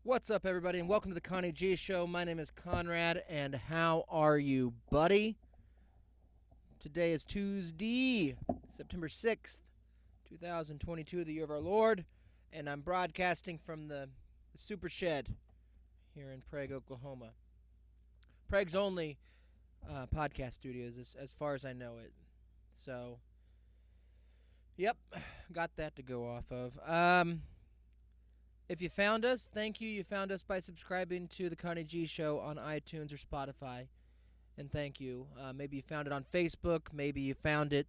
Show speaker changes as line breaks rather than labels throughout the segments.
What's up, everybody, and welcome to the Connie G Show. My name is Conrad, and how are you, buddy? Today is Tuesday, September 6th, 2022, the year of our Lord, and I'm broadcasting from the Super Shed here in Prague, Oklahoma. Prague's only podcast studios, as far as I know it. So, yep, got that to go off of. If you found us, thank you. You found us by subscribing to the Connie G Show on iTunes or Spotify, and thank you. Maybe you found it on Facebook. Maybe you found it,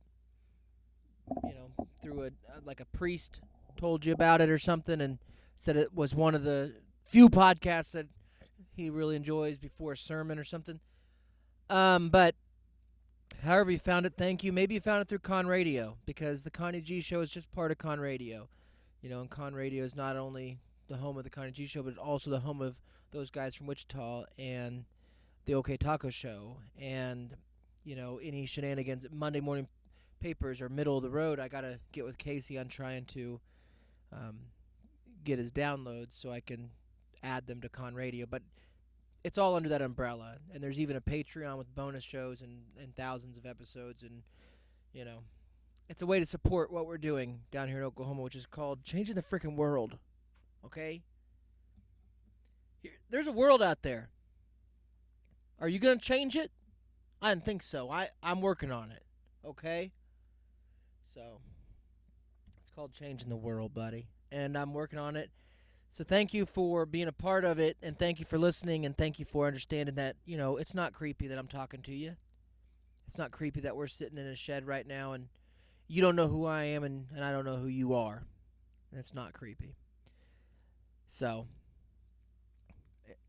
through a priest told you about it or something, and said it was one of the few podcasts that he really enjoys before a sermon or something. But however you found it, thank you. Maybe you found it through Con Radio, because the Connie G Show is just part of Con Radio. And Con Radio is not only the home of the Connie G Show, but also the home of those guys from Wichita and the OK Taco Show. And, any shenanigans at Monday morning papers or middle of the road, I got to get with Casey on trying to get his downloads so I can add them to Con Radio. But it's all under that umbrella. And there's even a Patreon with bonus shows and thousands of episodes. And, it's a way to support what we're doing down here in Oklahoma, which is called Changing the Frickin' World. Okay? There's a world out there. Are you going to change it? I didn't think so. I'm working on it. Okay? So, it's called Changing the World, buddy. And I'm working on it. So thank you for being a part of it, and thank you for listening, and thank you for understanding that, it's not creepy that I'm talking to you. It's not creepy that we're sitting in a shed right now, and you don't know who I am, and I don't know who you are. And it's not creepy. So,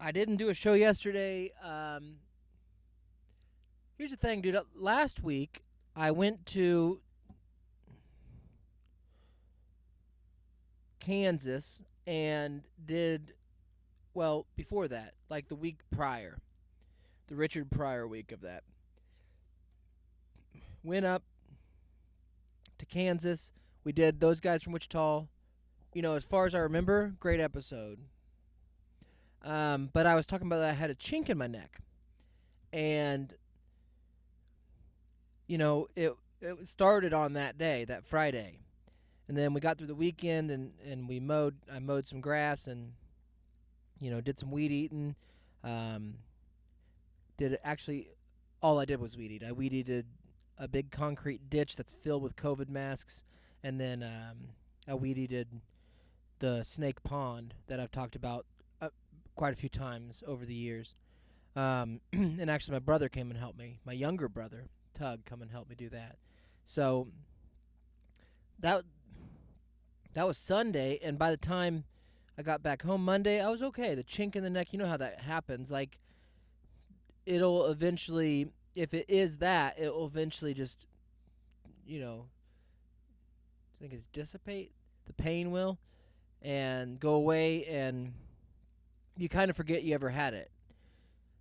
I didn't do a show yesterday. Here's the thing, dude. Last week, I went to Kansas and before that, like the week prior, the Richard Pryor week of that. Went up to Kansas. We did those guys from Wichita. As far as I remember, great episode. But I was talking about that I had a chink in my neck. And, it started on that day, that Friday. And then we got through the weekend and I mowed some grass and, did some weed eating. All I did was weed eat. I weed eated a big concrete ditch that's filled with COVID masks. And then I weed eated the snake pond that I've talked about quite a few times over the years. And actually my brother came and helped me. My younger brother, Tug, come and helped me do that. So that was Sunday, and by the time I got back home Monday, I was okay. The chink in the neck, you know how that happens. Like, it'll eventually, if it is that, it will eventually just, I think it's dissipate. The pain will, and go away, and you kind of forget you ever had it.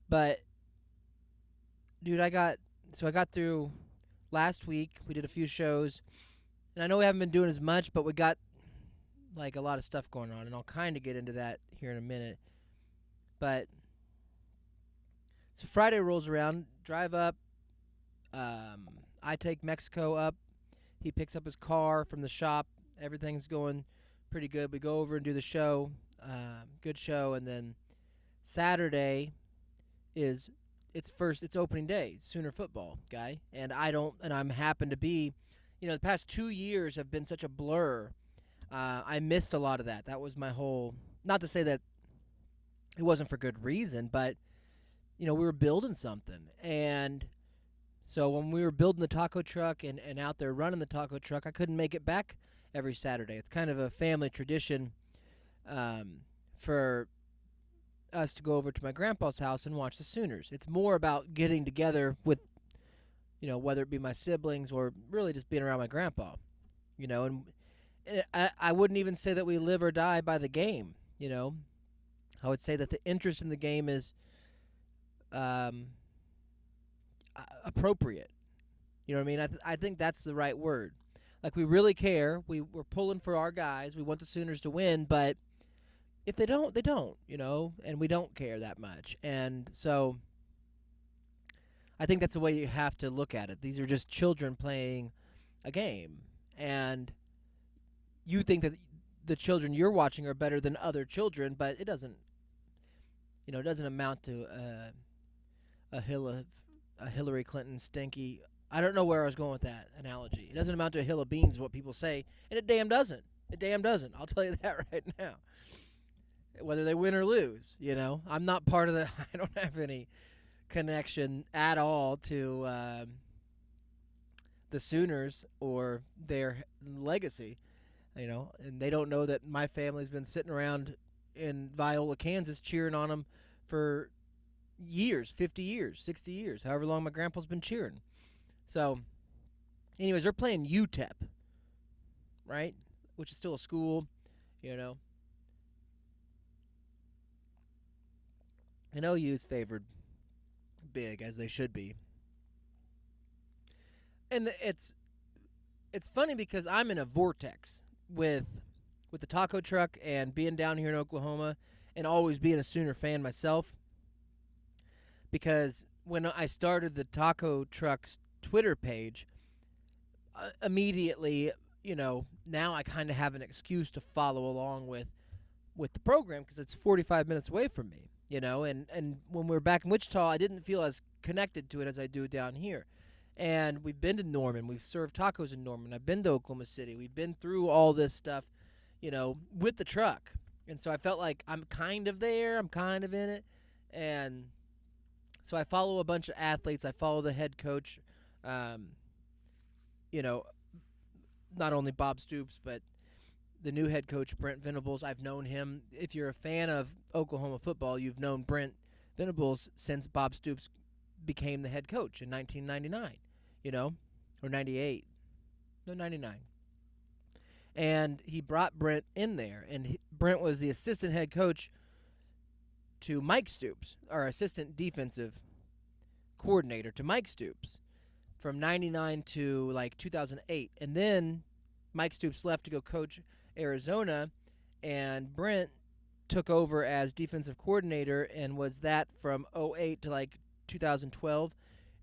But, dude, I got through last week. We did a few shows, and I know we haven't been doing as much, but we got like a lot of stuff going on, and I'll kind of get into that here in a minute. But so Friday rolls around, drive up. I take Mexico up. He picks up his car from the shop. Everything's going pretty good. We go over and do the show. Good show, and then Saturday is it's opening day, Sooner football guy, and I'm happen to be, the past 2 years have been such a blur. I missed a lot of that. That was my whole, not to say that it wasn't for good reason, but we were building something, and so when we were building the taco truck and out there running the taco truck, I couldn't make it back every Saturday. It's kind of a family tradition for us to go over to my grandpa's house and watch the Sooners. It's more about getting together with, whether it be my siblings or really just being around my grandpa, and I wouldn't even say that we live or die by the game, I would say that the interest in the game is appropriate. You know what I mean? I think that's the right word. Like, we really care. We're pulling for our guys. We want the Sooners to win, but if they don't, they don't, and we don't care that much. And so I think that's the way you have to look at it. These are just children playing a game, and you think that the children you're watching are better than other children, but it doesn't. It doesn't amount to a hill of a Hillary Clinton stinky. I don't know where I was going with that analogy. It doesn't amount to a hill of beans, is what people say, and it damn doesn't. It damn doesn't. I'll tell you that right now. Whether they win or lose, I'm not part of the. I don't have any connection at all to the Sooners or their legacy, and they don't know that my family's been sitting around in Viola, Kansas, cheering on them for years, 50 years, 60 years, however long my grandpa's been cheering. So, anyways, they're playing UTEP, right? Which is still a school, And OU's favored big, as they should be. And it's funny because I'm in a vortex with the taco truck and being down here in Oklahoma and always being a Sooner fan myself. Because when I started the taco truck's Twitter page, immediately, now I kind of have an excuse to follow along with the program because it's 45 minutes away from me, and when we were back in Wichita, I didn't feel as connected to it as I do down here. And we've been to Norman. We've served tacos in Norman. I've been to Oklahoma City. We've been through all this stuff, with the truck. And so I felt like I'm kind of there. I'm kind of in it. And so I follow a bunch of athletes. I follow the head coach, not only Bob Stoops, but the new head coach, Brent Venables. I've known him. If you're a fan of Oklahoma football, you've known Brent Venables since Bob Stoops became the head coach in 1999, or 98. No, 99. And he brought Brent in there, and Brent was the assistant head coach to Mike Stoops, our assistant defensive coordinator to Mike Stoops from 99 to like 2008. And then Mike Stoops left to go coach Arizona, and Brent took over as defensive coordinator and was that from 08 to like 2012.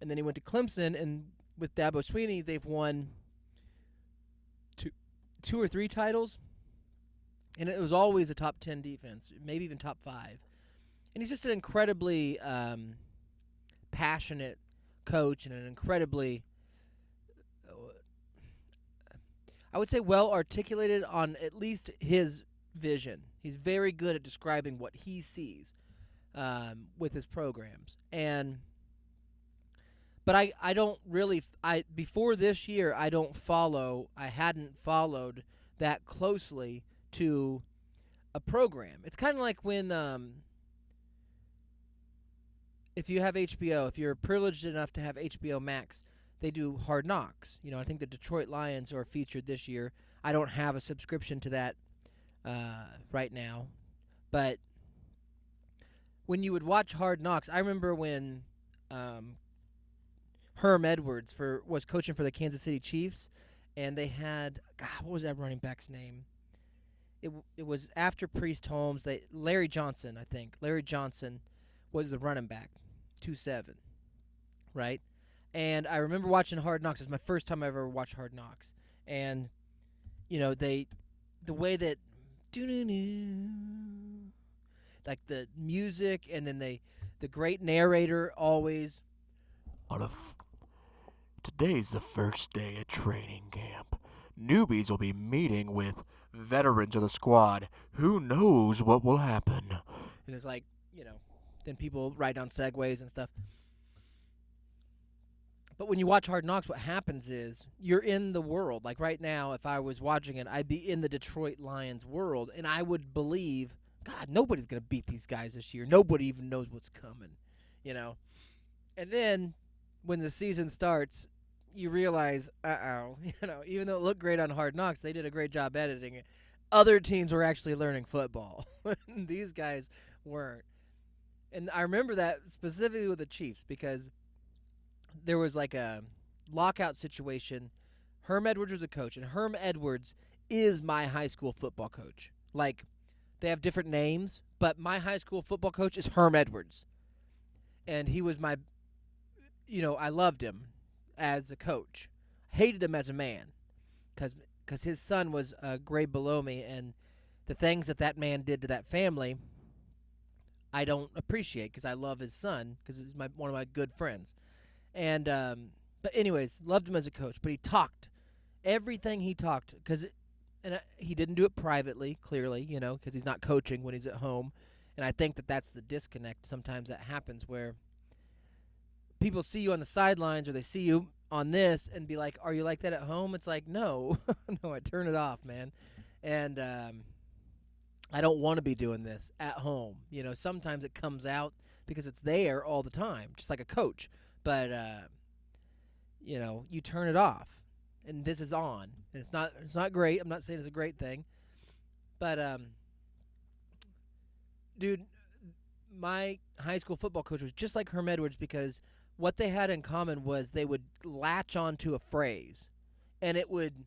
And then he went to Clemson, and with Dabo Swinney, they've won two or three titles, and it was always a top 10 defense, maybe even top 5. And he's just an incredibly passionate coach and an incredibly, I would say, well-articulated on at least his vision. He's very good at describing what he sees with his programs. But I don't really, before this year, I hadn't followed that closely to a program. It's kind of like when, if you have HBO, if you're privileged enough to have HBO Max, they do Hard Knocks. I think the Detroit Lions are featured this year. I don't have a subscription to that right now. But when you would watch Hard Knocks, I remember when Herm Edwards was coaching for the Kansas City Chiefs, and they had, what was that running back's name? It was after Priest Holmes. Larry Johnson, I think. Larry Johnson was the running back, 2'7", right? And I remember watching Hard Knocks. It was my first time I ever watched Hard Knocks. And, the way that, like the music, and then the great narrator always,
today's the first day of training camp. Newbies will be meeting with veterans of the squad. Who knows what will happen?
And it's like, then people ride on segways and stuff. But when you watch Hard Knocks, what happens is you're in the world. Like right now, if I was watching it, I'd be in the Detroit Lions world, and I would believe, God, nobody's going to beat these guys this year. Nobody even knows what's coming, And then when the season starts, you realize, even though it looked great on Hard Knocks, they did a great job editing it. Other teams were actually learning football. These guys weren't. And I remember that specifically with the Chiefs because there was like a lockout situation. Herm Edwards was the coach, and Herm Edwards is my high school football coach. Like, They have different names, but my high school football coach is Herm Edwards. And he was my, I loved him as a coach. Hated him as a man because his son was a grade below me, and the things that man did to that family, I don't appreciate because I love his son because he's one of my good friends. And but anyways, loved him as a coach. But he talked everything he talked he didn't do it privately, clearly, because he's not coaching when he's at home. And I think that's the disconnect. Sometimes that happens where people see you on the sidelines or they see you on this and be like, "Are you like that at home?" It's like, no, no, I turn it off, man. And I don't want to be doing this at home. Sometimes it comes out because it's there all the time, just like a coach. But you turn it off, and this is on, and it's not great. I'm not saying it's a great thing, but dude, my high school football coach was just like Herm Edwards because what they had in common was they would latch onto a phrase, and it would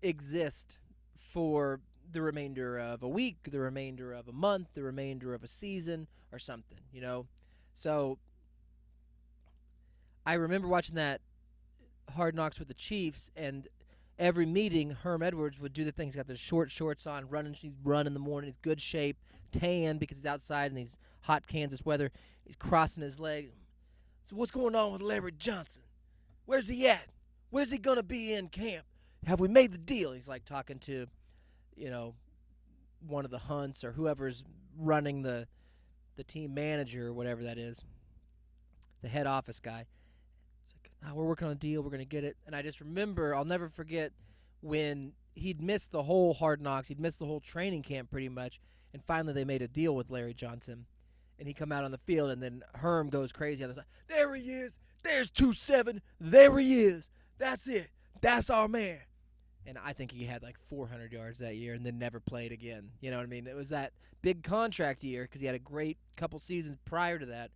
exist for the remainder of a week, the remainder of a month, the remainder of a season, or something, So I remember watching that Hard Knocks with the Chiefs, and every meeting, Herm Edwards would do the things. He's got the short shorts on, he's run in the morning, he's good shape, tan because he's outside in these hot Kansas weather. He's crossing his leg. So what's going on with Larry Johnson? Where's he at? Where's he going to be in camp? Have we made the deal? He's like talking to, one of the Hunts or whoever's running the team manager or whatever that is, the head office guy. It's like, we're working on a deal. We're going to get it. And I just remember, I'll never forget when he'd missed the whole Hard Knocks. He'd missed the whole training camp pretty much. And finally they made a deal with Larry Johnson. And he come out on the field, and then Herm goes crazy on the side. There he is. There's 2-7. There he is. That's it. That's our man. And I think he had like 400 yards that year and then never played again. You know what I mean? It was that big contract year because he had a great couple seasons prior to that.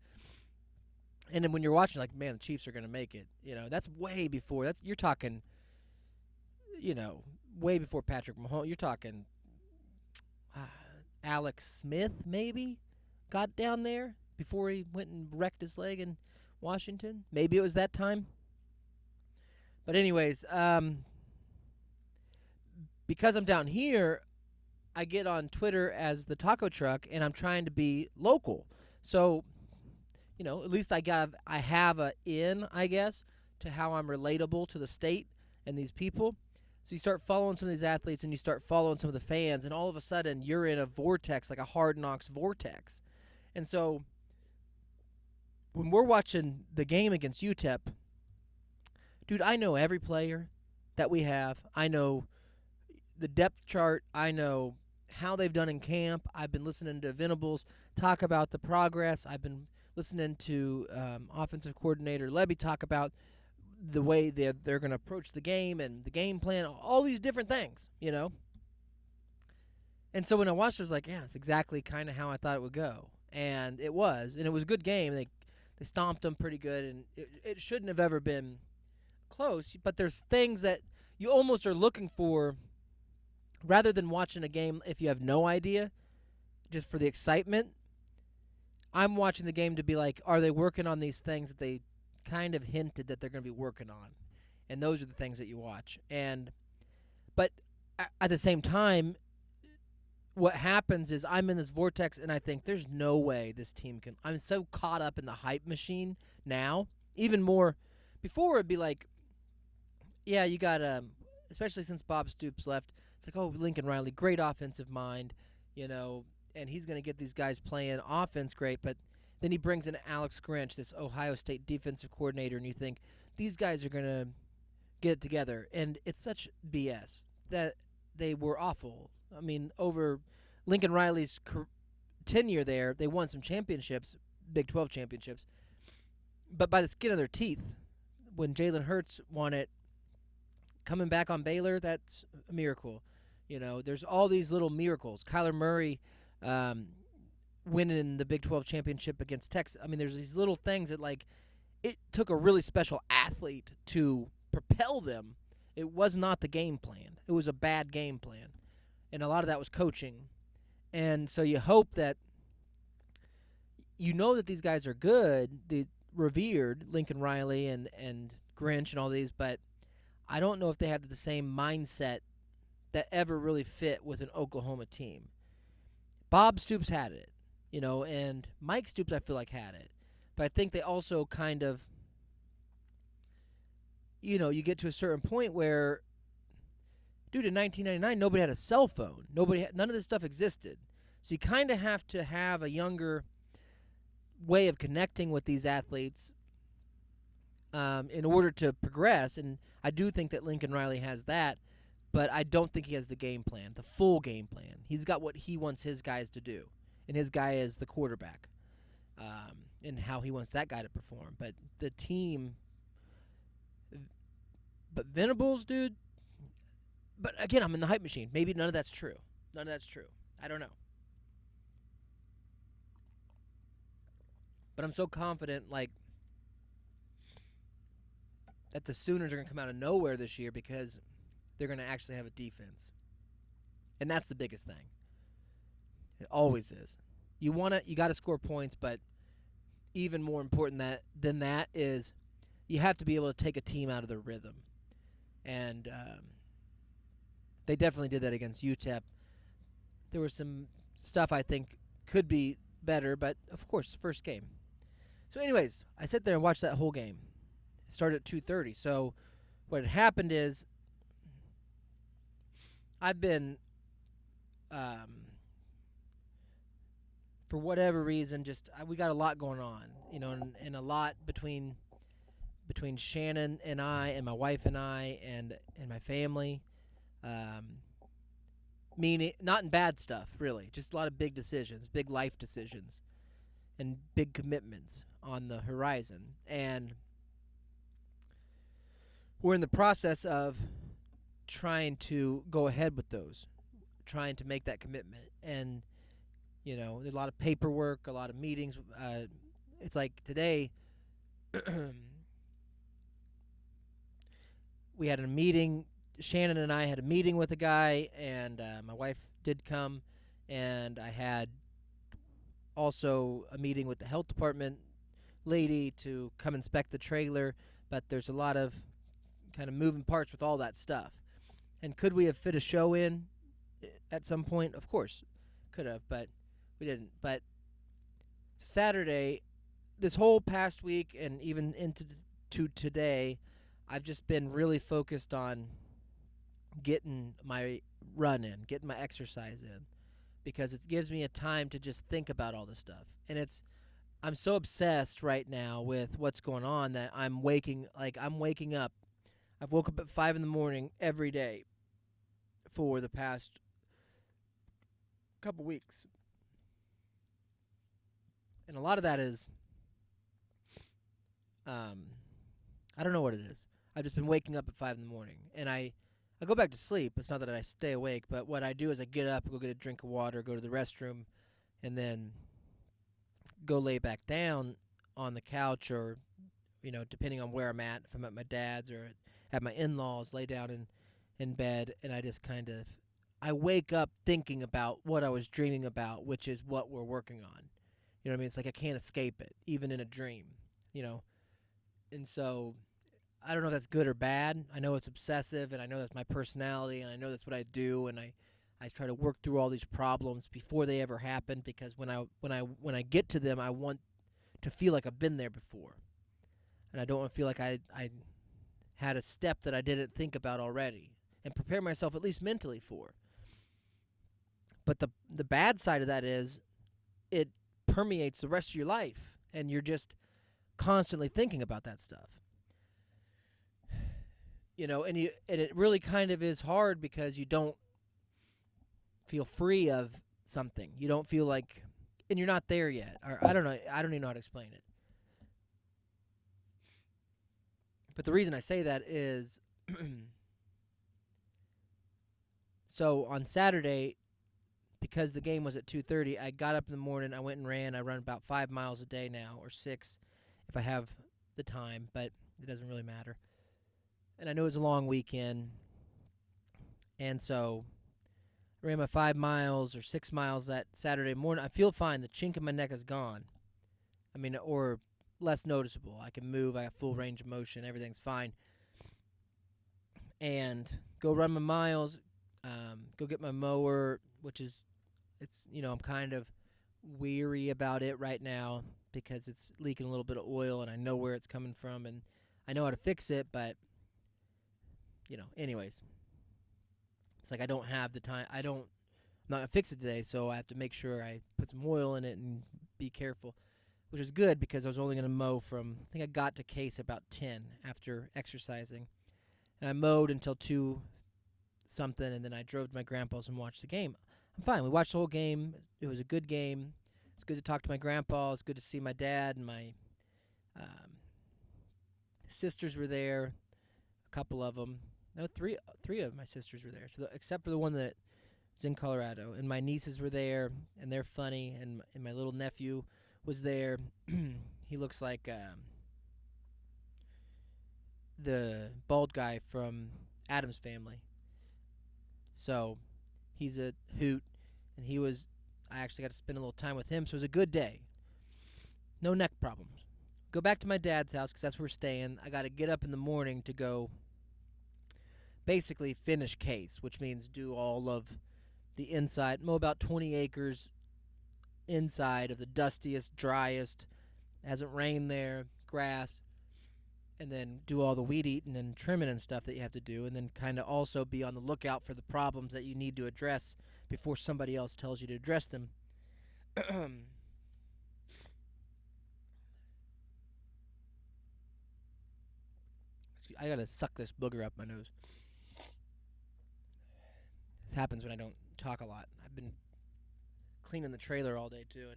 And then when you're watching, like, man, the Chiefs are going to make it. That's way before. You're talking, way before Patrick Mahomes. You're talking Alex Smith maybe got down there before he went and wrecked his leg in Washington. Maybe it was that time. But anyways, because I'm down here, I get on Twitter as the Taco Truck, and I'm trying to be local. So, at least I have a in, I guess, to how I'm relatable to the state and these people. So you start following some of these athletes, and you start following some of the fans, and all of a sudden you're in a vortex, like a Hard Knocks vortex. And so when we're watching the game against UTEP, dude, I know every player that we have. I know the depth chart. I know how they've done in camp. I've been listening to Venables talk about the progress. I've been listening to offensive coordinator Levy talk about the way they're going to approach the game and the game plan, all these different things, And so when I watched it, I was like, yeah, it's exactly kind of how I thought it would go. And it was. And it was a good game. They stomped them pretty good, and it shouldn't have ever been close. But there's things that you almost are looking for rather than watching a game if you have no idea, just for the excitement. I'm watching the game to be like, are they working on these things that they kind of hinted that they're going to be working on? And those are the things that you watch. But at the same time, what happens is I'm in this vortex, and I think there's no way this team can. I'm so caught up in the hype machine now, even more. Before it'd be like, yeah, you got especially since Bob Stoops left. It's like, oh, Lincoln Riley, great offensive mind, and he's going to get these guys playing offense great. But then he brings in Alex Grinch, this Ohio State defensive coordinator, and you think these guys are going to get it together. And it's such BS that they were awful. I mean, over Lincoln Riley's tenure there, they won some championships, Big 12 championships, but by the skin of their teeth. When Jalen Hurts won it, coming back on Baylor, that's a miracle. There's all these little miracles. Kyler Murray winning the Big 12 championship against Texas. I mean, there's these little things that, like, it took a really special athlete to propel them. It was not the game plan. It was a bad game plan. And a lot of that was coaching. And so you hope that that these guys are good, the revered Lincoln Riley and Grinch and all these, but I don't know if they have the same mindset that ever really fit with an Oklahoma team. Bob Stoops had it, and Mike Stoops I feel like had it. But I think they also kind of, you get to a certain point where, dude, in 1999 nobody had a cell phone. None of this stuff existed. So you kind of have to have a younger way of connecting with these athletes in order to progress. And I do think that Lincoln Riley has that, but I don't think he has the game plan, the full game plan. He's got what he wants his guys to do, and his guy is the quarterback, and how he wants that guy to perform. But the team, but Venables, dude. But again, I'm in the hype machine. Maybe none of that's true. None of that's true. I don't know. But I'm so confident, that the Sooners are going to come out of nowhere this year because they're going to actually have a defense. And that's the biggest thing. It always is. You got to score points, but even more important than that is you have to be able to take a team out of their rhythm. And they definitely did that against UTEP. There was some stuff I think could be better, but of course, first game. So anyways, I sat there and watched that whole game. It started at 2:30. So what had happened is I've been, for whatever reason, we got a lot going on, and a lot between Shannon and I and my wife and I and my family. Meaning, not in bad stuff, really. Just a lot of big decisions, big life decisions, and big commitments on the horizon. And we're in the process of trying to go ahead with those, trying to make that commitment. And, there's a lot of paperwork, a lot of meetings. It's like today, we had a meeting. Shannon and I had a meeting with a guy, and my wife did come, and I had also a meeting with the health department lady to come inspect the trailer. But there's a lot of kind of moving parts with all that stuff. And could we have fit a show in at some point? Of course, could have, but we didn't. But Saturday, this whole past week and even into today, I've just been really focused on getting my run in, getting my exercise in, because it gives me a time to just think about all this stuff. And I'm so obsessed right now with what's going on that I'm waking up. I've woke up at 5 in the morning every day for the past couple weeks. And a lot of that is, I don't know what it is. I've just been waking up at 5 in the morning, and I go back to sleep. It's not that I stay awake, but what I do is I get up, go get a drink of water, go to the restroom, and then go lay back down on the couch, or, depending on where I'm at, if I'm at my dad's or at my in-laws, lay down in bed, and I just I wake up thinking about what I was dreaming about, which is what we're working on. You know what I mean? It's like I can't escape it, even in a dream, And so I don't know if that's good or bad. I know it's obsessive, and I know that's my personality, and I know that's what I do, and I try to work through all these problems before they ever happen, because when I get to them, I want to feel like I've been there before, and I don't want to feel like I had a step that I didn't think about already, and prepare myself at least mentally for. But the bad side of that is it permeates the rest of your life, and you're just constantly thinking about that stuff. And it really kind of is hard because you don't feel free of something. You don't feel like, and you're not there yet. Or I don't know. I don't even know how to explain it. But the reason I say that is, so on Saturday, because the game was at 2:30, I got up in the morning. I went and ran. I run about 5 miles a day now, or 6 if I have the time, but it doesn't really matter. And I know it was a long weekend, and so ran my 5 miles or 6 miles that Saturday morning. I feel fine. The chink in my neck is gone. I mean, or less noticeable. I can move. I have full range of motion. Everything's fine. And go run my miles. Go get my mower, which is, I'm kind of weary about it right now because it's leaking a little bit of oil and I know where it's coming from and I know how to fix it, but, anyways. It's like I don't have the time. I'm not going to fix it today, so I have to make sure I put some oil in it and be careful, which is good because I was only going to mow I think I got to case about 10 after exercising. And I mowed until 2 something, and then I drove to my grandpa's and watched the game. I'm fine. We watched the whole game. It was a good game. It's good to talk to my grandpa. It's good to see my dad, and my sisters were there, a couple of them. No, three of my sisters were there, so except for the one that was in Colorado. And my nieces were there, and they're funny. And my little nephew was there. He looks like the bald guy from Addams Family. So he's a hoot, and I actually got to spend a little time with him, so it was a good day. No neck problems. Go back to my dad's house because that's where we're staying. I got to get up in the morning to go basically finish case, which means do all of the inside, mow about 20 acres inside of the dustiest, driest, hasn't rained there, grass, and then do all the weed eating and trimming and stuff that you have to do, and then kind of also be on the lookout for the problems that you need to address before somebody else tells you to address them. I gotta suck this booger up my nose. This happens when I don't talk a lot. I've been cleaning the trailer all day too, and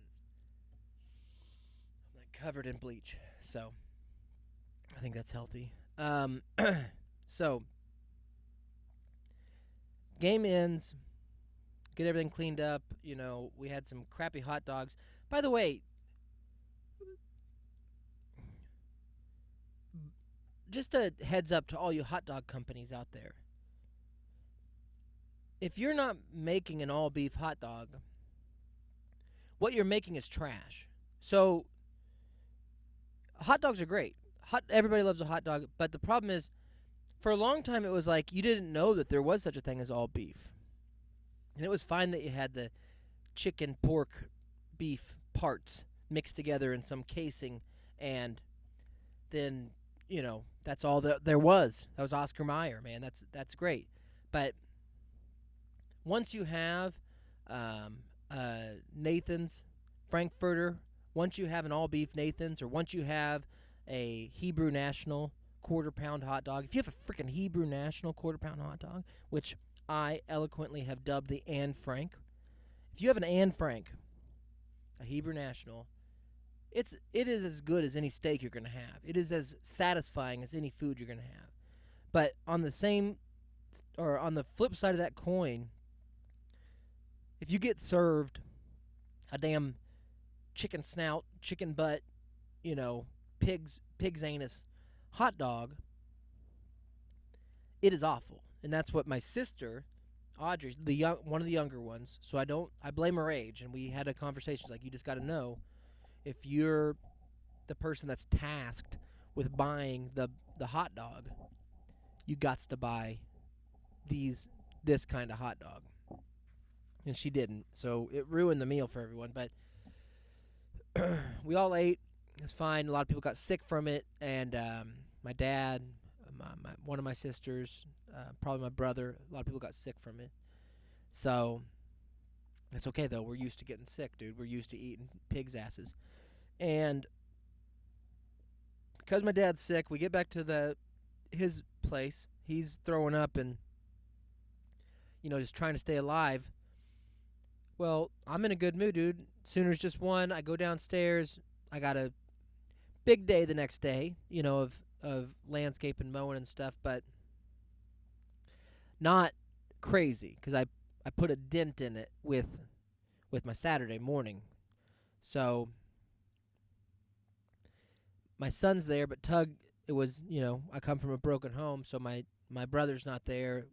I'm like covered in bleach, so I think that's healthy. So game ends, get everything cleaned up. We had some crappy hot dogs. By the way, just a heads up to all you hot dog companies out there. If you're not making an all beef hot dog, what you're making is trash. So hot dogs are great. Everybody loves a hot dog, but the problem is, for a long time it was like you didn't know that there was such a thing as all beef. And it was fine that you had the chicken, pork, beef parts mixed together in some casing, and then, that's all that there was. That was Oscar Mayer, man. That's great. But once you have Nathan's Frankfurter, once you have an all beef Nathan's, or once you have a Hebrew National quarter-pound hot dog, if you have a freaking Hebrew National quarter-pound hot dog, which I eloquently have dubbed the Anne Frank, if you have an Anne Frank, a Hebrew National, it is as good as any steak you're going to have. It is as satisfying as any food you're going to have. But on the flip side of that coin, if you get served a damn chicken snout, chicken butt, pig's anus hot dog, it is awful. And that's what my sister, Audrey, one of the younger ones, so I blame her age, and we had a conversation. It's like, you just got to know, if you're the person that's tasked with buying the hot dog, you gots to buy this kind of hot dog. And she didn't, so it ruined the meal for everyone. But we all ate. It's fine. A lot of people got sick from it, and my dad, one of my sisters, probably my brother, a lot of people got sick from it. So it's okay, though. We're used to getting sick, dude. We're used to eating pig's asses. And because my dad's sick, we get back to his place. He's throwing up and, just trying to stay alive. Well, I'm in a good mood, dude. Sooners just won. I go downstairs. I got a big day the next day, of landscape and mowing and stuff, but not crazy, because I put a dent in it with my Saturday morning. So my son's there, but Tug, it was, I come from a broken home, so my brother's not there.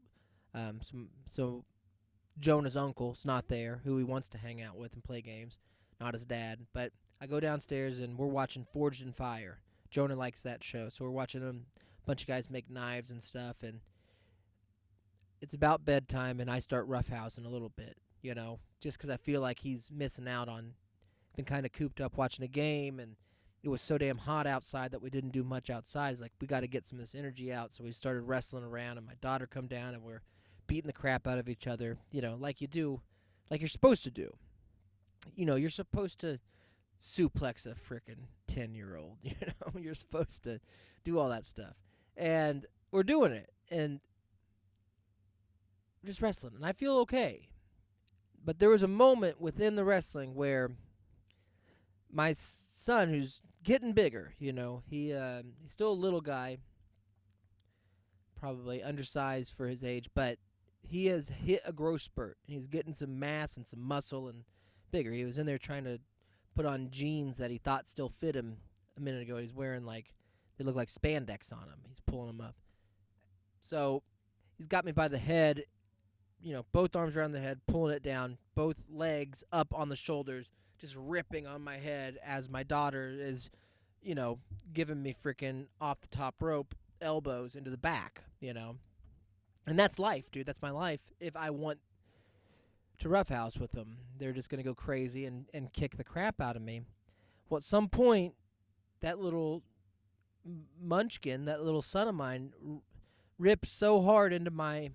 So Jonah's uncle's not there, who he wants to hang out with and play games, not his dad. But I go downstairs and we're watching Forged in Fire. Jonah likes that show, so we're watching a bunch of guys make knives and stuff, and it's about bedtime, and I start roughhousing a little bit, just because I feel like he's missing out on. Been kind of cooped up watching a game, and it was so damn hot outside that we didn't do much outside. It's like we got to get some of this energy out, so we started wrestling around, and my daughter come down, and we're beating the crap out of each other, like you do, like you're supposed to do. You're supposed to suplex a freaking 10-year-old. You're supposed to do all that stuff, and we're doing it, and just wrestling, and I feel okay. But there was a moment within the wrestling where my son, who's getting bigger, he's still a little guy, probably undersized for his age, but he has hit a growth spurt, and he's getting some mass and some muscle and bigger. He was in there trying to put on jeans that he thought still fit him a minute ago. He's wearing they look like spandex on him. He's pulling them up. So he's got me by the head, both arms around the head, pulling it down, both legs up on the shoulders, just ripping on my head as my daughter is, giving me freaking off the top rope elbows into the back, And that's life, dude. That's my life. If I want to roughhouse with them, they're just going to go crazy and kick the crap out of me. Well, at some point, that little munchkin, that little son of mine, ripped so hard into my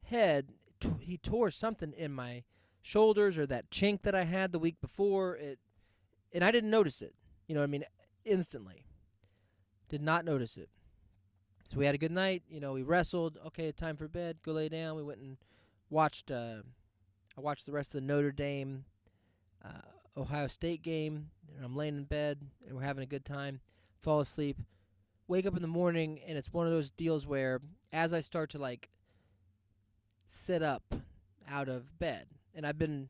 head, he tore something in my shoulders or that chink that I had the week before. And I didn't notice it. Instantly. Did not notice it. So we had a good night. We wrestled. Okay, time for bed. Go lay down. We went and watched. I watched the rest of the Notre Dame, Ohio State game. And I'm laying in bed and we're having a good time. Fall asleep. Wake up in the morning and it's one of those deals where as I start to sit up out of bed, and I've been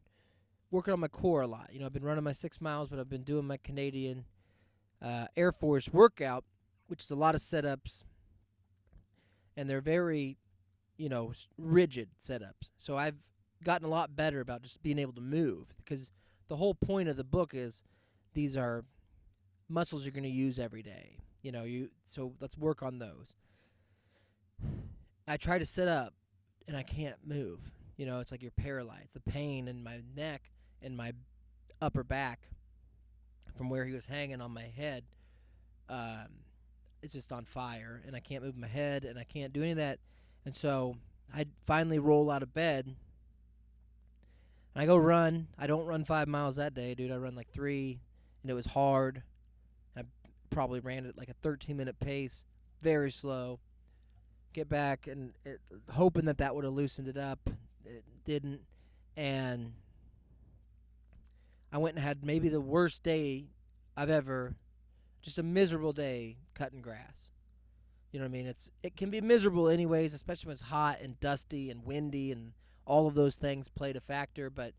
working on my core a lot. I've been running my 6 miles, but I've been doing my Canadian Air Force workout, which is a lot of setups, and they're very, rigid setups. So I've gotten a lot better about just being able to move, because the whole point of the book is these are muscles you're going to use every day. So let's work on those. I try to sit up, and I can't move. It's like you're paralyzed. The pain in my neck and my upper back from where he was hanging on my head is just on fire, and I can't move my head, and I can't do any of that. And so I finally roll out of bed, and I go run. I don't run 5 miles that day, dude. I run 3, and it was hard. I probably ran at a 13-minute pace, very slow. Get back and hoping that would have loosened it up. It didn't, and I went and had maybe the worst day I've ever, just a miserable day cutting grass. You know what I mean? It can be miserable anyways, especially when it's hot and dusty and windy, and all of those things played a factor. But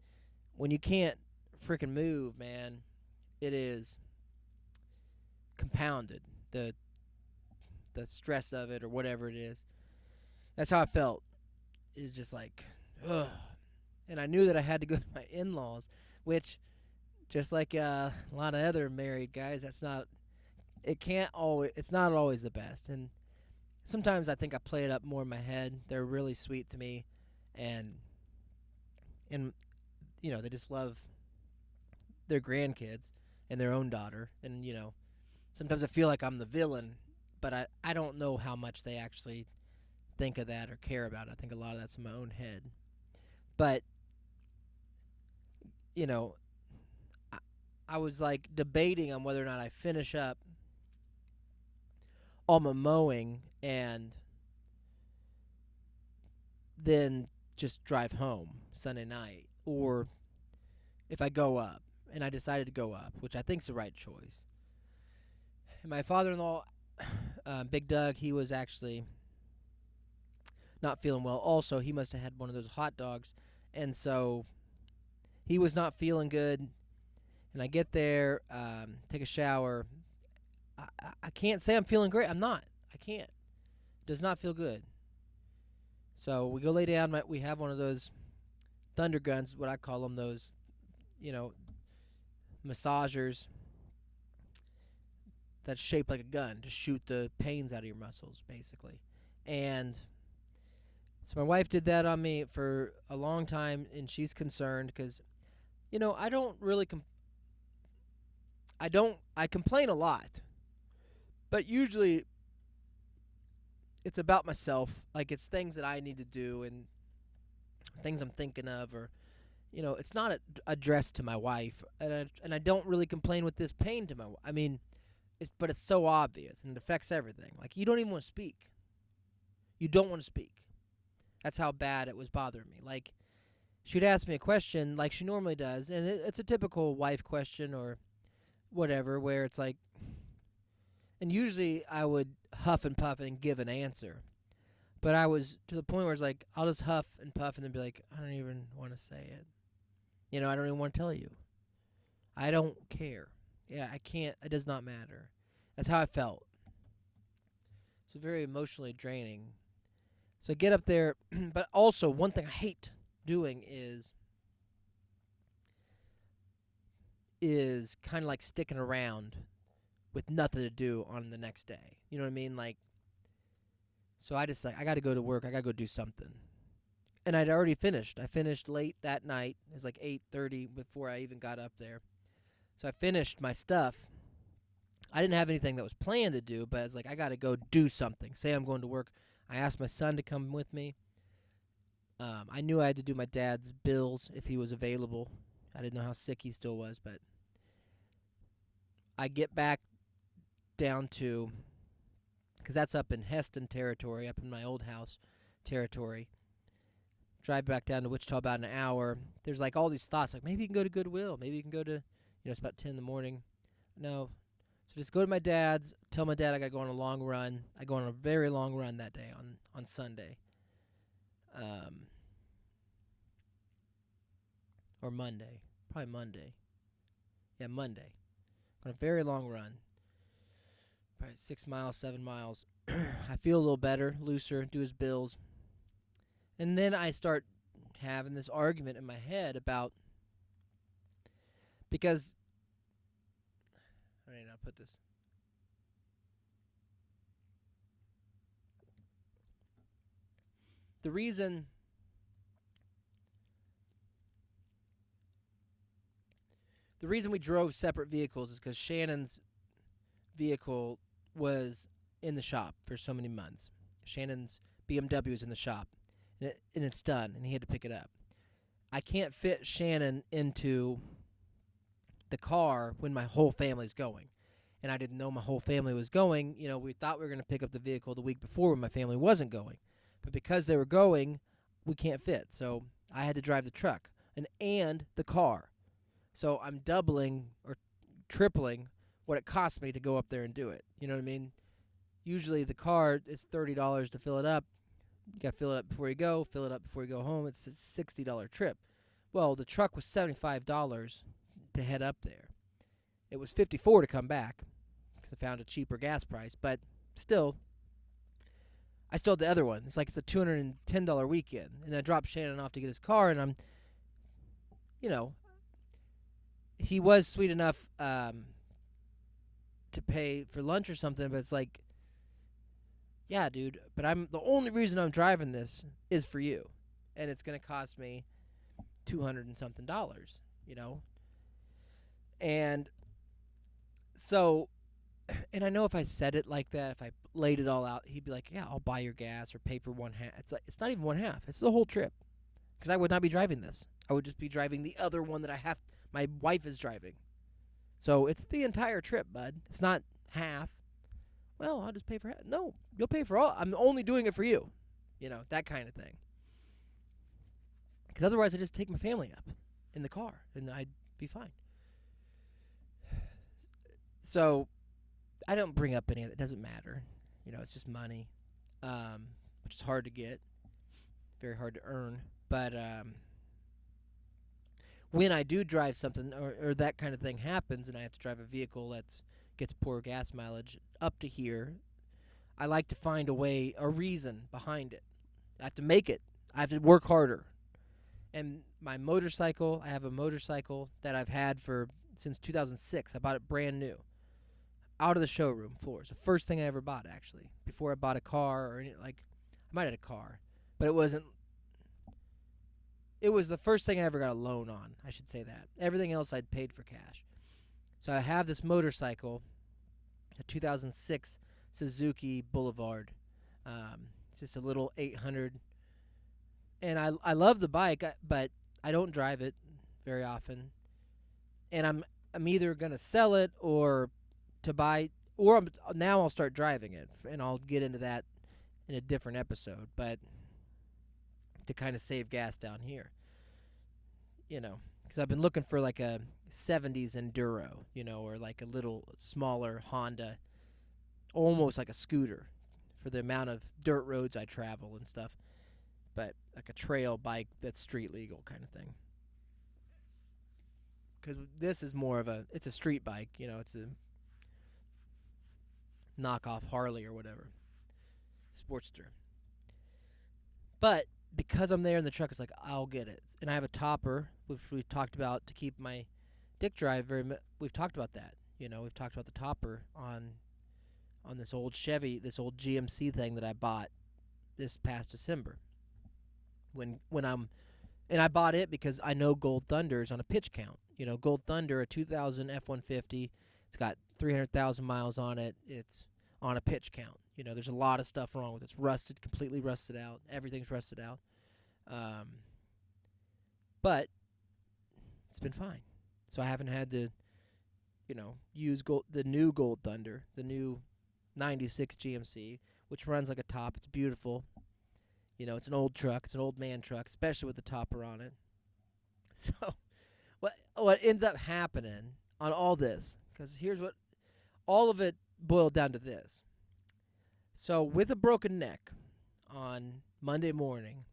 when you can't freaking move, man, it is compounded. The stress of it or whatever it is. That's how I felt. It's just ugh. And I knew that I had to go to my in-laws, which, just like a lot of other married guys, it's not always the best. And sometimes I think I play it up more in my head. They're really sweet to me, and they just love their grandkids and their own daughter. And sometimes I feel like I'm the villain, but I don't know how much they actually think of that or care about it. I think a lot of that's in my own head. But, I was debating on whether or not I finish up all my mowing and then just drive home Sunday night, or if I go up. And I decided to go up, which I think is the right choice. And my father-in-law, Big Doug, he was actually not feeling well. Also, he must have had one of those hot dogs, and so he was not feeling good. And I get there, take a shower. I can't say I'm feeling great. I'm not. I can't. Does not feel good. So we go lay down. We have one of those thunder guns is what I call them. Those, you know, massagers that's shaped like a gun to shoot the pains out of your muscles, basically. And so my wife did that on me for a long time, and she's concerned because, I don't really I complain a lot, but usually it's about myself. Like, it's things that I need to do and things I'm thinking of, or it's not addressed to my wife, and I don't really complain with this pain to my. I mean, but it's so obvious and it affects everything. Like, you don't even want to speak. You don't want to speak. That's how bad it was bothering me. Like, she'd ask me a question like she normally does, and it's a typical wife question or whatever, where it's like, and usually I would huff and puff and give an answer. But I was to the point where it's like, I'll just huff and puff and then be like, I don't even want to say it. I don't even want to tell you. I don't care. Yeah, I can't. It does not matter. That's how I felt. So very emotionally draining. So I get up there, but also one thing I hate doing is kind of like sticking around with nothing to do on the next day. You know what I mean? Like, so I just I got to go to work. I got to go do something. And I'd already finished. I finished late that night. It was like 8:30 before I even got up there. So I finished my stuff. I didn't have anything that was planned to do, but I was like, I got to go do something. Say I'm going to work. I asked my son to come with me. I knew I had to do my dad's bills if he was available. I didn't know how sick he still was, but I get back down to, because that's up in Heston territory, up in my old house territory. Drive back down to Wichita about an hour. There's like all these thoughts, like maybe you can go to Goodwill. Maybe you can go to, it's about 10 in the morning. No. So just go to my dad's, tell my dad I got to go on a long run. I go on a very long run that day on Sunday. Or Monday. Probably Monday. Yeah, Monday. On a very long run. Probably 6 miles, 7 miles. I feel a little better, looser, do his bills. And then I start having this argument in my head about, because, I don't know how to put this. The reason we drove separate vehicles is because Shannon's vehicle was in the shop for so many months. Shannon's BMW was in the shop, and it's done, and he had to pick it up. I can't fit Shannon into the car when my whole family's going, and I didn't know my whole family was going. We thought we were going to pick up the vehicle the week before when my family wasn't going, but because they were going, we can't fit. So I had to drive the truck and the car. So I'm doubling or tripling what it cost me to go up there and do it. You know what I mean? Usually the car is $30 to fill it up. You got to fill it up before you go, fill it up before you go home. It's a $60 trip. Well, the truck was $75 to head up there. It was $54 to come back because I found a cheaper gas price. But still, I still had the other one. It's like it's a $210 weekend. And I dropped Shannon off to get his car, and I'm, he was sweet enough to pay for lunch or something, but it's like, yeah, dude, but the only reason I'm driving this is for you, and it's going to cost me $200 and something, and so, and I know if I said it like that, if I laid it all out, he'd be like, yeah, I'll buy your gas or pay for one half. It's like, it's not even one half. It's the whole trip, because I would not be driving this. I would just be driving the other one that my wife is driving. So it's the entire trip, bud. It's not half. Well, I'll just pay for half. No, you'll pay for all. I'm only doing it for you. That kind of thing. Because otherwise I just take my family up in the car, and I'd be fine. So I don't bring up any of it. It doesn't matter. It's just money, which is hard to get. Very hard to earn. But when I do drive something or that kind of thing happens and I have to drive a vehicle that gets poor gas mileage up to here, I like to find a reason behind it. I have to make it. I have to work harder. And my motorcycle, I have a motorcycle that I've had for since 2006. I bought it brand new, out of the showroom floor. It's the first thing I ever bought, actually. Before I bought a car or any, like, I might have had a car, but it wasn't. It was the first thing I ever got a loan on. I should say that. Everything else I'd paid for cash. So I have this motorcycle, a 2006 Suzuki Boulevard. It's just a little 800, and I love the bike, but I don't drive it very often. And I'm either gonna sell it or to buy, or now I'll start driving it, and I'll get into that in a different episode. But to kind of save gas down here, because I've been looking for like a 70s enduro, or like a little smaller Honda, almost like a scooter, for the amount of dirt roads I travel and stuff. But like a trail bike that's street legal kind of thing. Because this is more of it's a street bike, it's a knockoff Harley or whatever, Sportster. But because I'm there in the truck, it's like I'll get it, and I have a topper, which we've talked about to keep my dick dry. We've talked about that. We've talked about the topper on this old Chevy, this old GMC thing that I bought this past December. And I bought it because I know Gold Thunder is on a pitch count. Gold Thunder, a 2000 F-150. It's got 300,000 miles on it. It's on a pitch count. There's a lot of stuff wrong with it. It's rusted, completely rusted out. Everything's rusted out. But it's been fine. So I haven't had to, use the new Gold Thunder, the new 96 GMC, which runs like a top. It's beautiful. It's an old truck. It's an old man truck, especially with the topper on it. So what ends up happening on all this, because here's what all of it boiled down to this. So with a broken neck on Monday morning,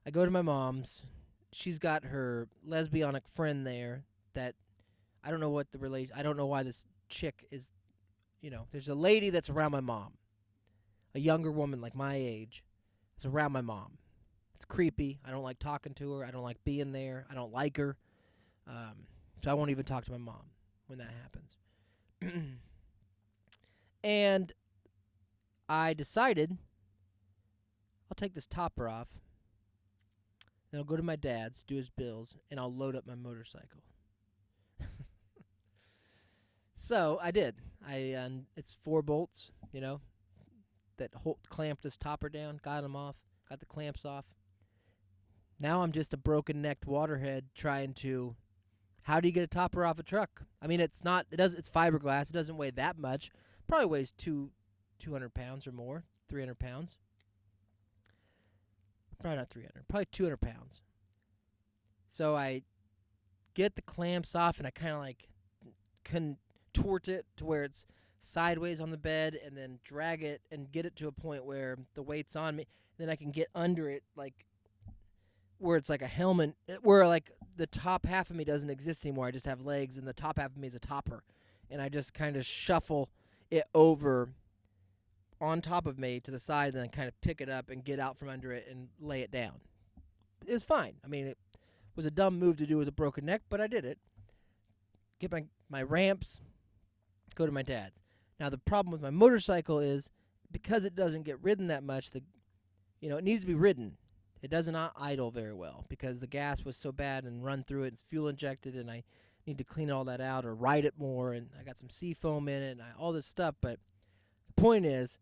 I go to my mom's. She's got her lesbianic friend there that I don't know what the relation. I don't know why this chick is. There's a lady that's around my mom, a younger woman like my age, that's around my mom. It's creepy. I don't like talking to her. I don't like being there. I don't like her. So I won't even talk to my mom when that happens. And I decided I'll take this topper off, then I'll go to my dad's, do his bills, and I'll load up my motorcycle. So I did. It's 4 bolts, that clamped this topper down, got them off, got the clamps off. Now I'm just a broken-necked waterhead trying to. How do you get a topper off a truck? I mean, it's fiberglass. It doesn't weigh that much. Probably weighs 200 pounds or more, 300 pounds. Probably not 300. Probably 200 pounds. So I get the clamps off, and I kind of like contort it to where it's sideways on the bed, and then drag it and get it to a point where the weight's on me. Then I can get under it, like where it's like a helmet, where like the top half of me doesn't exist anymore. I just have legs, and the top half of me is a topper. And I just kind of shuffle it over on top of me to the side, and then kind of pick it up and get out from under it and lay it down. It was fine. I mean, it was a dumb move to do with a broken neck, but I did it. Get my ramps, go to my dad's. Now, the problem with my motorcycle is because it doesn't get ridden that much, it needs to be ridden. It does not idle very well because the gas was so bad and run through it. It's fuel injected, and I need to clean all that out or ride it more. And I got some sea foam in it and all this stuff. But the point is,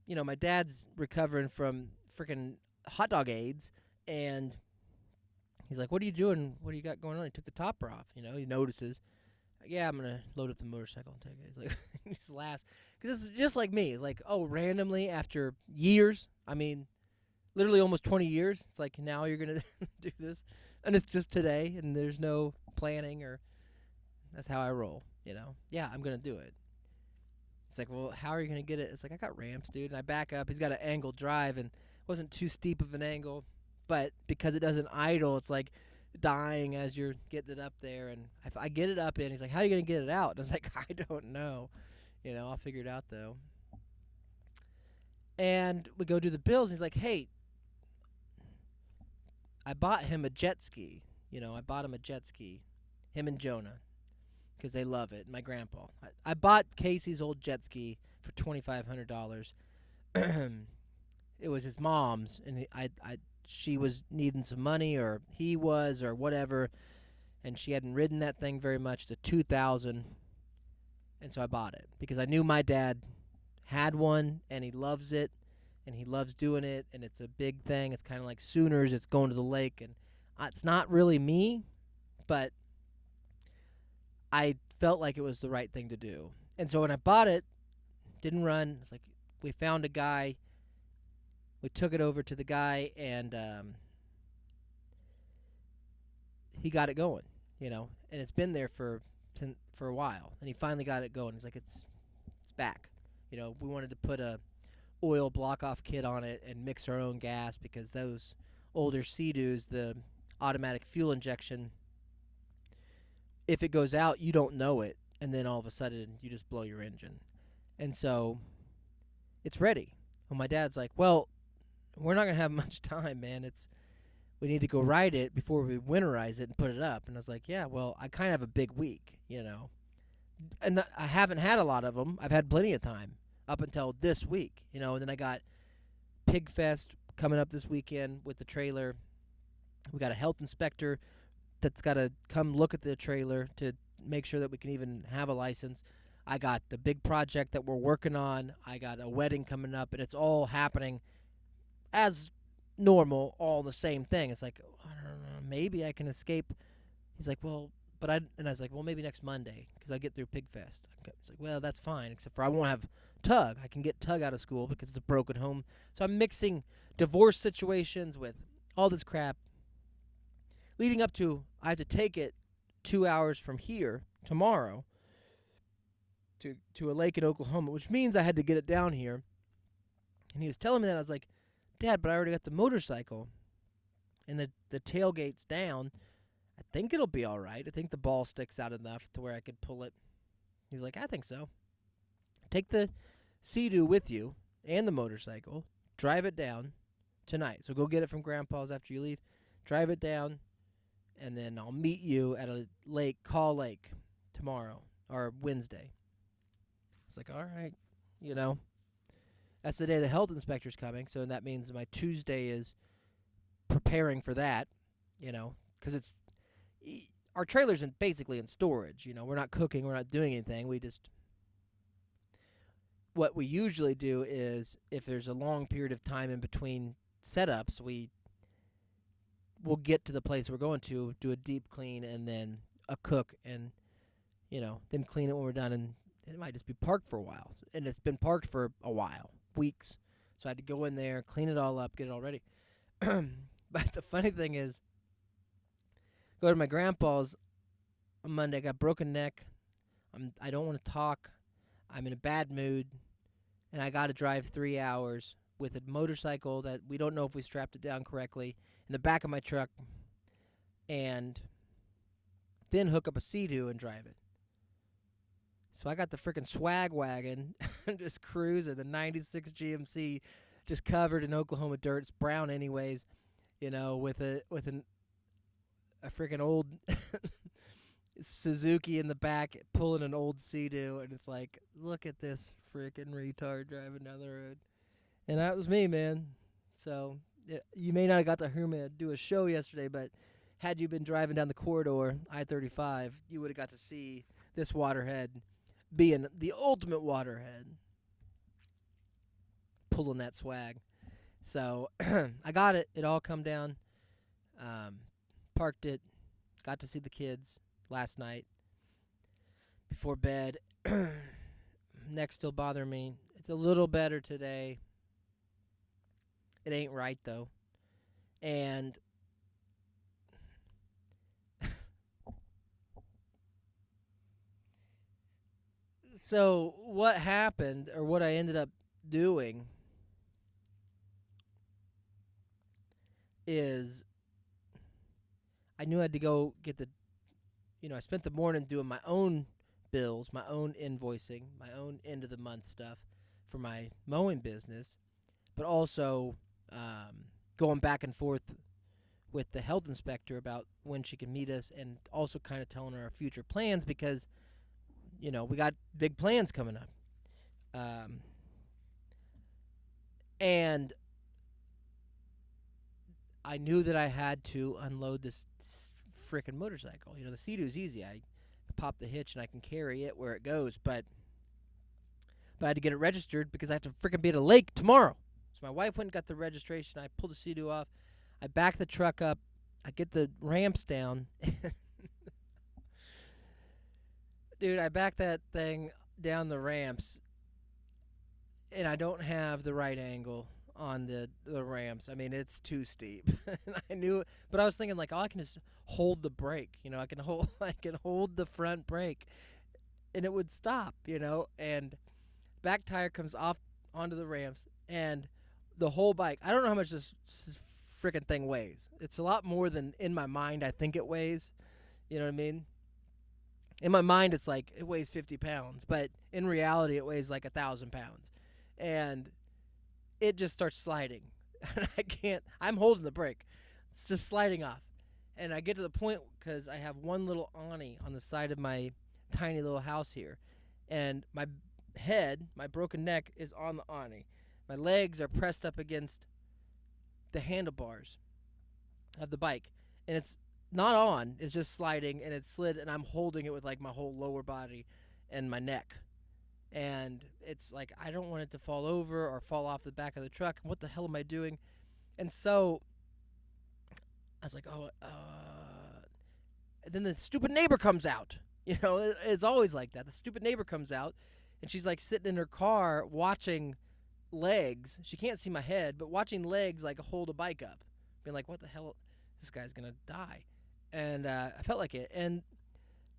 my dad's recovering from freaking hot dog AIDS, and he's like, "What are you doing? What do you got going on?" He took the topper off. He notices. Yeah, I'm gonna load up the motorcycle and take it. He's like, he just laughs because this is just like me. It's like, oh, randomly after years. I mean, literally almost 20 years. It's like now you're gonna do this, and it's just today, and there's no planning or. That's how I roll. Yeah, I'm gonna do it. It's like, well, how are you gonna get it? It's like I got ramps, dude, and I back up. He's got an angled drive, and it wasn't too steep of an angle, but because it doesn't idle, it's like dying as you're getting it up there. And if I get it up in, he's like, how are you gonna get it out? And I was like, I don't know. I'll figure it out though. And we go do the bills, and he's like, hey, I bought him a jet ski. I bought him a jet ski, him and Jonah, because they love it. My grandpa. I bought Casey's old jet ski for $2,500. It was his mom's, and she was needing some money, or he was, or whatever, and she hadn't ridden that thing very much. The 2000, and so I bought it because I knew my dad had one, and he loves it, and he loves doing it, and it's a big thing. It's kind of like Sooners. It's going to the lake, and it's not really me, but I felt like it was the right thing to do. And so when I bought it, didn't run. It's like we found a guy. We took it over to the guy, and he got it going, and it's been there for a while, and he finally got it going. He's like, it's back. We wanted to put a oil block-off kit on it and mix our own gas because those older Sea-Doos, the automatic fuel injection, if it goes out, you don't know it, and then all of a sudden you just blow your engine. And so it's ready. Well, my dad's like, well, we're not going to have much time, man. We need to go ride it before we winterize it and put it up. And I was like, yeah, well, I kind of have a big week, And I haven't had a lot of them. I've had plenty of time up until this week, and then I got Pig Fest coming up this weekend with the trailer. We got a health inspector that's got to come look at the trailer to make sure that we can even have a license. I got the big project that we're working on. I got a wedding coming up, and it's all happening as normal, all the same thing. It's like, I don't know, maybe I can escape. He's like, well, and I was like, well, maybe next Monday because I get through Pig Fest. It's like, well, that's fine, except for I won't have Tug. I can get Tug out of school because it's a broken home. So I'm mixing divorce situations with all this crap. Leading up to, I have to take it 2 hours from here tomorrow to a lake in Oklahoma, which means I had to get it down here. And he was telling me that. I was like, Dad, but I already got the motorcycle, and the tailgate's down. I think it'll be all right. I think the ball sticks out enough to where I could pull it. He's like, I think so. Take the Sea-Doo with you and the motorcycle. Drive it down tonight. So go get it from Grandpa's after you leave. Drive it down, and then I'll meet you at a lake, Call Lake, tomorrow or Wednesday. I was like, all right, That's the day the health inspector's coming, so that means my Tuesday is preparing for that, because our trailer's basically in storage. We're not cooking, we're not doing anything. What we usually do is if there's a long period of time in between setups, we'll get to the place we're going to, do a deep clean, and then a cook, and then clean it when we're done, and it might just be parked for a while. And it's been parked for a while. Weeks. So I had to go in there, clean it all up, get it all ready. But the funny thing is, go to my grandpa's on Monday. I got broken neck. I don't want to talk. I'm in a bad mood, and I got to drive 3 hours with a motorcycle that we don't know if we strapped it down correctly in the back of my truck, and then hook up a Sea-Doo and drive it. So I got the freaking swag wagon and just cruising, the 96 GMC just covered in Oklahoma dirt. It's brown anyways, with a freaking old Suzuki in the back pulling an old Sea-Doo, and it's like, look at this freaking retard driving down the road. And that was me, man. So you may not have got to hear me do a show yesterday, but had you been driving down the corridor, I-35, you would have got to see this waterhead being the ultimate waterhead, pulling that swag. So I got it. It all come down. Parked it. Got to see the kids last night before bed. Neck still bothering me. It's a little better today. It ain't right, though. And so what happened, or what I ended up doing, is I knew I had to go get I spent the morning doing my own bills, my own invoicing, my own end of the month stuff for my mowing business, but also going back and forth with the health inspector about when she can meet us, and also kind of telling her our future plans because, we got big plans coming up. Um, and I knew that I had to unload this freaking motorcycle. The Sea-Doo's easy. I pop the hitch and I can carry it where it goes, but I had to get it registered because I have to freaking be at a lake tomorrow. So my wife went and got the registration. I pulled the Sea-Doo off. I back the truck up. I get the ramps down. Dude, I back that thing down the ramps, and I don't have the right angle on the ramps. I mean, it's too steep. And I knew it, but I was thinking like, oh, I can just hold the brake. I can hold the front brake, and it would stop. And back tire comes off onto the ramps, and the whole bike. I don't know how much this freaking thing weighs. It's a lot more than in my mind I think it weighs. You know what I mean? In my mind, it's like it weighs 50 pounds, but in reality, it weighs like 1,000 pounds, and it just starts sliding. And I can't. I'm holding the brake. It's just sliding off, and I get to the point because I have one little awning on the side of my tiny little house here, and my head, my broken neck, is on the awning. My legs are pressed up against the handlebars of the bike, and it's not on. It's just sliding, and it's slid, and I'm holding it with like my whole lower body and my neck. And it's like I don't want it to fall over or fall off the back of the truck. What the hell am I doing? And so I was like, and then the stupid neighbor comes out. It's always like that. The stupid neighbor comes out, and she's like sitting in her car watching legs. She can't see my head, but watching legs like hold a bike up. Being like, what the hell? This guy's going to die. And I felt like it. And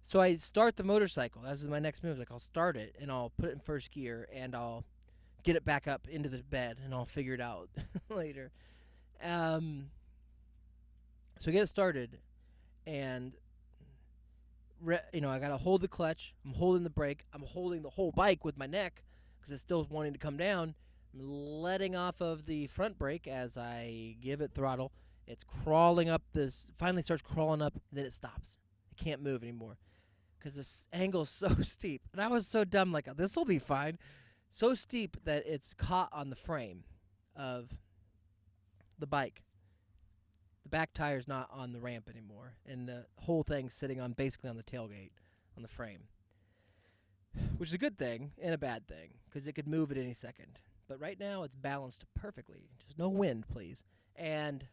so I start the motorcycle. That was my next move. Like, I'll start it, and I'll put it in first gear, and I'll get it back up into the bed, and I'll figure it out later. So I get it started, and I gotta hold the clutch. I'm holding the brake. I'm holding the whole bike with my neck because it's still wanting to come down. I'm letting off of the front brake as I give it throttle. It's crawling up this. Finally starts crawling up, and then it stops. It can't move anymore because this angle is so steep. And I was so dumb, like, this will be fine. So steep that it's caught on the frame of the bike. The back tire's not on the ramp anymore, and the whole thing's sitting basically on the tailgate, on the frame, which is a good thing and a bad thing because it could move at any second. But right now it's balanced perfectly. Just no wind, please. And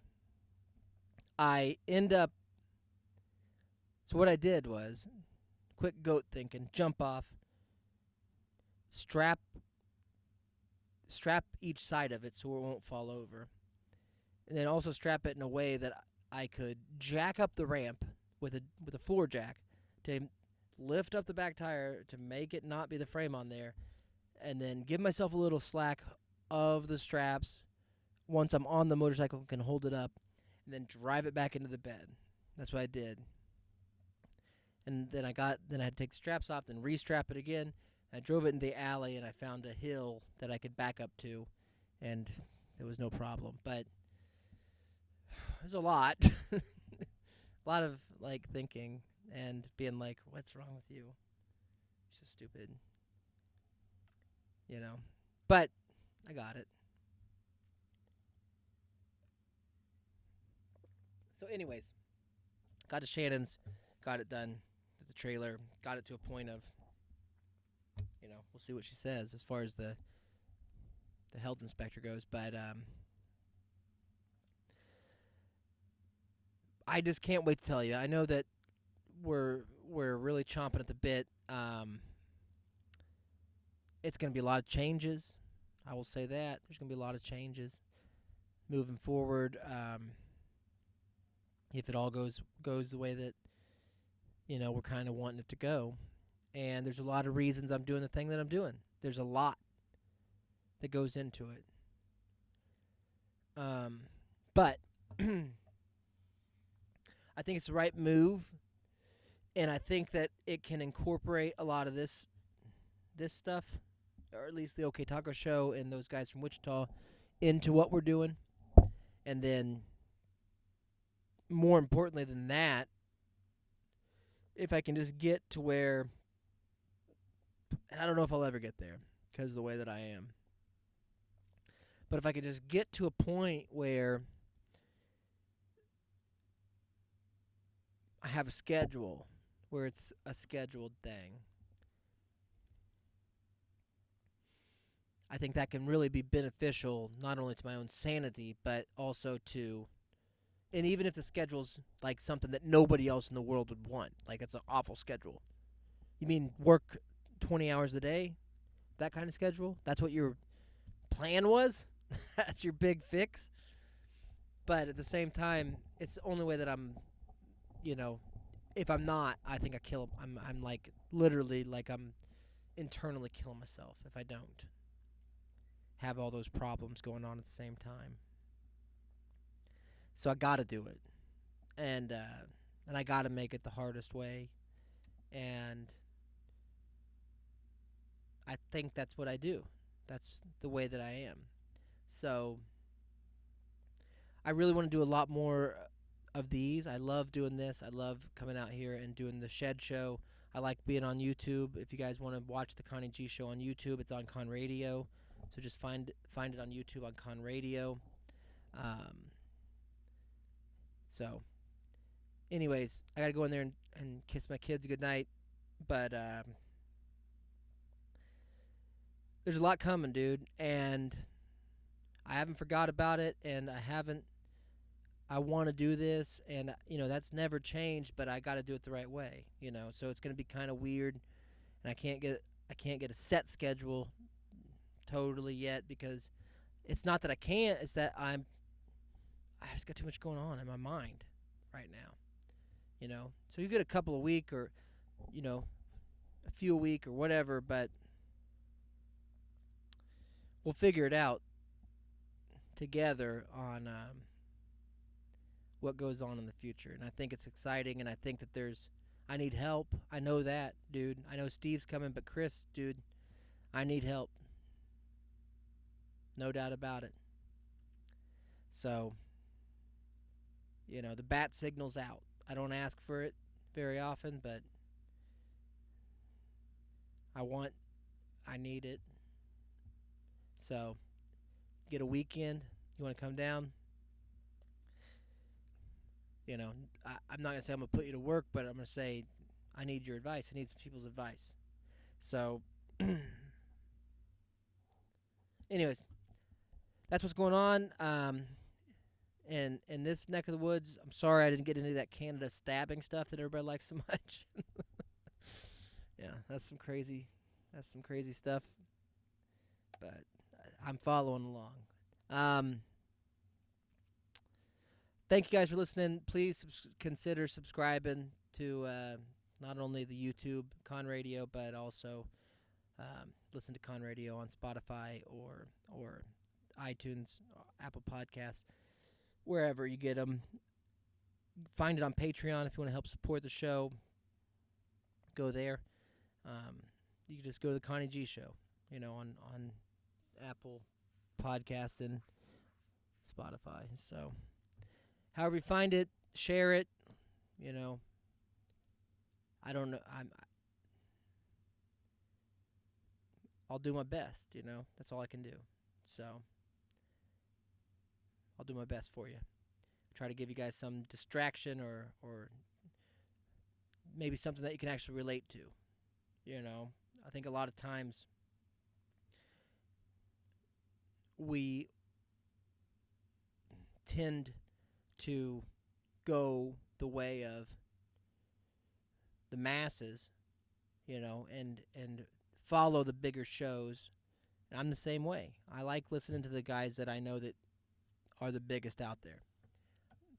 I end up. So what I did was, quick goat thinking, jump off, strap each side of it so it won't fall over. And then also strap it in a way that I could jack up the ramp with a floor jack to lift up the back tire to make it not be the frame on there, and then give myself a little slack of the straps once I'm on the motorcycle and can hold it up, and then drive it back into the bed. That's what I did. And then I had to take the straps off, then restrap it again. I drove it in the alley, and I found a hill that I could back up to, and there was no problem. But there's a lot. A lot of, like, thinking and being like, what's wrong with you? It's just stupid. But I got it. So anyways, got to Shannon's, got it done with the trailer, got it to a point of, we'll see what she says as far as the health inspector goes. But I just can't wait to tell you. I know that we're really chomping at the bit. It's going to be a lot of changes. I will say that. There's going to be a lot of changes moving forward. If it all goes the way that, we're kind of wanting it to go. And there's a lot of reasons I'm doing the thing that I'm doing. There's a lot that goes into it. But I think it's the right move, and I think that it can incorporate a lot of this stuff, or at least the OK Taco Show and those guys from Wichita, into what we're doing. And then more importantly than that, if I can just get to where, and I don't know if I'll ever get there because of the way that I am, but if I could just get to a point where I have a schedule, where it's a scheduled thing, I think that can really be beneficial not only to my own sanity, but also to, and even if the schedule's like something that nobody else in the world would want, like it's an awful schedule. You mean work 20 hours a day? That kind of schedule? That's what your plan was? That's your big fix? But at the same time, it's the only way that I'm, you know, if I'm not, I think I kill. I'm like literally like I'm internally killing myself if I don't have all those problems going on at the same time. So I got to do it, and I got to make it the hardest way, and I think that's what I do. That's the way that I am. So I really want to do a lot more of these. I love doing this. I love coming out here and doing the Shed Show. I like being on YouTube. If you guys want to watch the Connie G Show on YouTube, it's on Con Radio. So just find it on YouTube on Con Radio. So, anyways, I gotta go in there and kiss my kids goodnight. But there's a lot coming, dude, and I haven't forgot about it, and I want to do this, and that's never changed, but I got to do it the right way, So it's going to be kind of weird, and I can't get a set schedule totally yet because it's not that I can't, it's that I just got too much going on in my mind right now, So you get a couple a week or a few a week or whatever, but we'll figure it out together on what goes on in the future. And I think it's exciting, and I think that I need help. I know that, dude. I know Steve's coming, but Chris, dude, I need help. No doubt about it. So, the bat signal's out. I don't ask for it very often, but I need it. So, get a weekend. You want to come down? I'm not going to say I'm going to put you to work, but I'm going to say I need your advice. I need some people's advice. So, anyways, that's what's going on. And in this neck of the woods, I'm sorry I didn't get into that Canada stabbing stuff that everybody likes so much. Yeah, that's some crazy stuff. But I'm following along. Thank you guys for listening. Please consider subscribing to not only the YouTube Con Radio, but also listen to Con Radio on Spotify or iTunes, Apple Podcasts, wherever you get them. Find it on Patreon if you want to help support the show. Go there. You can just go to the Connie G Show, on Apple Podcasts and Spotify. So, however you find it, share it. I don't know. I'll do my best. That's all I can do. So, I'll do my best for you. Try to give you guys some distraction or maybe something that you can actually relate to. I think a lot of times we tend to go the way of the masses, and follow the bigger shows. And I'm the same way. I like listening to the guys that I know that are the biggest out there.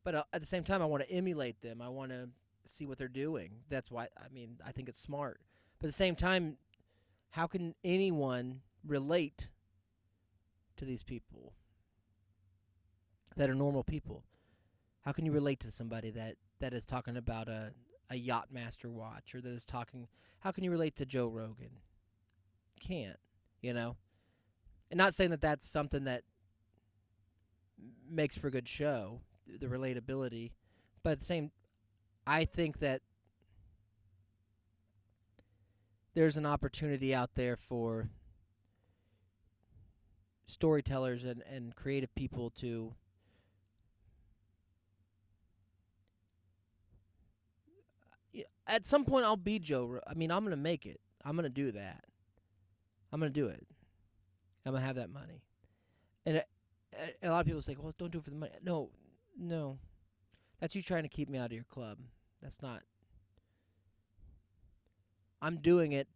But at the same time, I want to emulate them. I want to see what they're doing. That's why, I think it's smart. But at the same time, how can anyone relate to these people that are normal people? How can you relate to somebody that is talking about a Yachtmaster watch, or that is talking? How can you relate to Joe Rogan? You can't, And not saying that that's something that makes for a good show, the relatability, But at the same, I think that there's an opportunity out there for storytellers and creative people to at some point I'll be I mean, I'm going to make it. I'm going to do that. I'm going to do it. I'm going to have that money. And a lot of people say, well, don't do it for the money. No, no. That's you trying to keep me out of your club. That's not. I'm doing it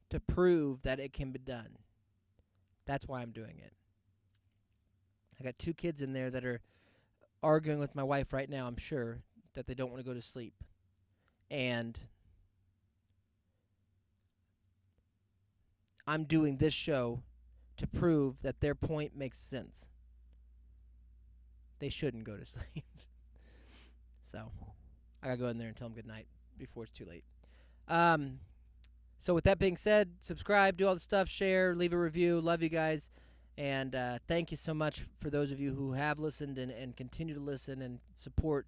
to prove that it can be done. That's why I'm doing it. I got 2 kids in there that are arguing with my wife right now, I'm sure, that they don't want to go to sleep. And I'm doing this show to prove that their point makes sense. They shouldn't go to sleep. So, I gotta go in there and tell them good night before it's too late. So with that being said, subscribe, do all the stuff, share, leave a review. Love you guys. And thank you so much for those of you who have listened and continue to listen and support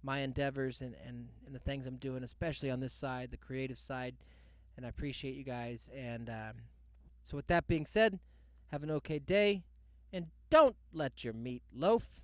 my endeavors and the things I'm doing, especially on this side, the creative side. And I appreciate you guys. And so with that being said, have an okay day. And don't let your meat loaf.